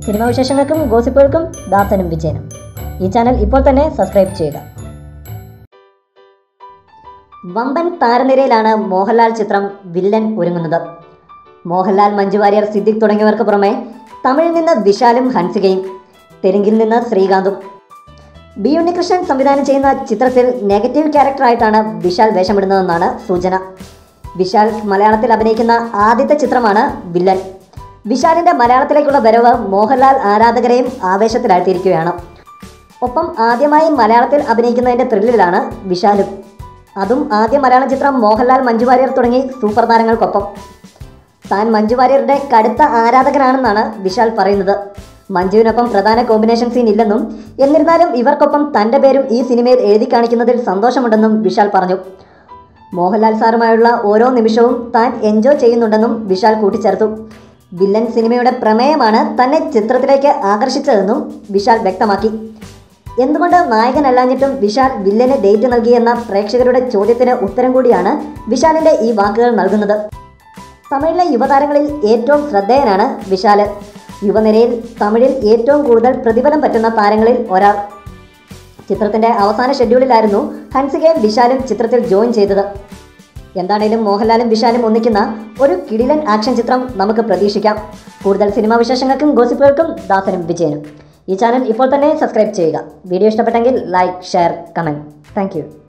Cinema വിശേഷങ്ങൾക്കും ഗോസിപ്പുകൾക്കും ദാസനും വിജയനും. ഈ channel ഇപ്പോൾ തന്നെ സബ്സ്ക്രൈബ് ചെയ്യുക. വമ്പൻ താരനിരയിലാണ് മോഹൻലാൽ ചിത്രം വില്ലൻ ഒരുങ്ങുന്നത്. മോഹൻലാൽ, മഞ്ജു വാര്യർ, സിദ്ദിഖ് തുടങ്ങിയവർക്ക് പുറമെ തമിഴിൽ നിന്ന് വിശാലും ഹൻസികയും, തെലുങ്കിൽ നിന്ന് ശ്രീകാന്തും. ബി ഉണ്ണികൃഷ്ണൻ സംവിധാനം ചെയ്യുന്ന ചിത്രത്തിൽ നെഗറ്റീവ് ക്യാരക്ടറായിട്ടാണ് വിശാൽ വേഷമിടുന്നതെന്നാണ് സൂചന. വിശാൽ മലയാളത്തിൽ അഭിനയിക്കുന്ന ആദ്യത്തെ ചിത്രമാണ് വില്ലൻ. വിശാലിൻ്റെ മലയാളത്തിലേക്കുള്ള വരവ് മോഹൻലാൽ ആരാധകരെയും ആവേശത്തിലാഴ്ത്തിയിരിക്കുകയാണ്. ഒപ്പം ആദ്യമായി മലയാളത്തിൽ അഭിനയിക്കുന്നതിൻ്റെ ത്രില്ലിലാണ് വിശാലും. അതും ആദ്യ മലയാളം ചിത്രം മോഹൻലാൽ, മഞ്ജു വാര്യർ തുടങ്ങി സൂപ്പർ താരങ്ങൾക്കൊപ്പം. താൻ മഞ്ജു വാര്യരുടെ കടുത്ത ആരാധകനാണെന്നാണ് വിശാൽ പറയുന്നത്. മഞ്ജുവിനൊപ്പം പ്രധാന കോമ്പിനേഷൻ സീൻ ഇല്ലെന്നും എന്നിരുന്നാലും ഇവർക്കൊപ്പം തൻ്റെ പേരും ഈ സിനിമയിൽ എഴുതി കാണിക്കുന്നതിൽ സന്തോഷമുണ്ടെന്നും വിശാൽ പറഞ്ഞു. മോഹൻലാൽ സാറുമായുള്ള ഓരോ നിമിഷവും താൻ എൻജോയ് ചെയ്യുന്നുണ്ടെന്നും വിശാൽ കൂട്ടിച്ചേർത്തു. വില്ലൻ സിനിമയുടെ പ്രമേയമാണ് തന്നെ ചിത്രത്തിലേക്ക് ആകർഷിച്ചതെന്നും വിശാൽ വ്യക്തമാക്കി. എന്തുകൊണ്ട് നായകനല്ലാഞ്ഞിട്ടും വിശാൽ വില്ലന് ഡേറ്റ് നൽകിയെന്ന പ്രേക്ഷകരുടെ ചോദ്യത്തിന് ഉത്തരം കൂടിയാണ് വിശാലിൻ്റെ ഈ വാക്കുകൾ നൽകുന്നത്. തമിഴിലെ യുവതാരങ്ങളിൽ ഏറ്റവും ശ്രദ്ധേയനാണ് വിശാല്. യുവനിരയിൽ തമിഴിൽ ഏറ്റവും കൂടുതൽ പ്രതിഫലം പറ്റുന്ന താരങ്ങളിൽ ഒരാൾ. ചിത്രത്തിൻ്റെ അവസാന ഷെഡ്യൂളിലായിരുന്നു ഹൻസികയും വിശാലും ചിത്രത്തിൽ ജോയിൻ ചെയ്തത്. എന്താണേലും മോഹൻലാലും വിശാലും ഒന്നിക്കുന്ന ഒരു കിടിലൻ ആക്ഷൻ ചിത്രം നമുക്ക് പ്രതീക്ഷിക്കാം. കൂടുതൽ സിനിമാ വിശേഷങ്ങൾക്കും ഗോസിപ്പുകൾക്കും ദാസനും വിജയനും. ഈ ചാനൽ ഇപ്പോൾ തന്നെ സബ്സ്ക്രൈബ് ചെയ്യുക. വീഡിയോ ഇഷ്ടപ്പെട്ടെങ്കിൽ ലൈക്ക്, ഷെയർ, കമൻറ്റ്. താങ്ക്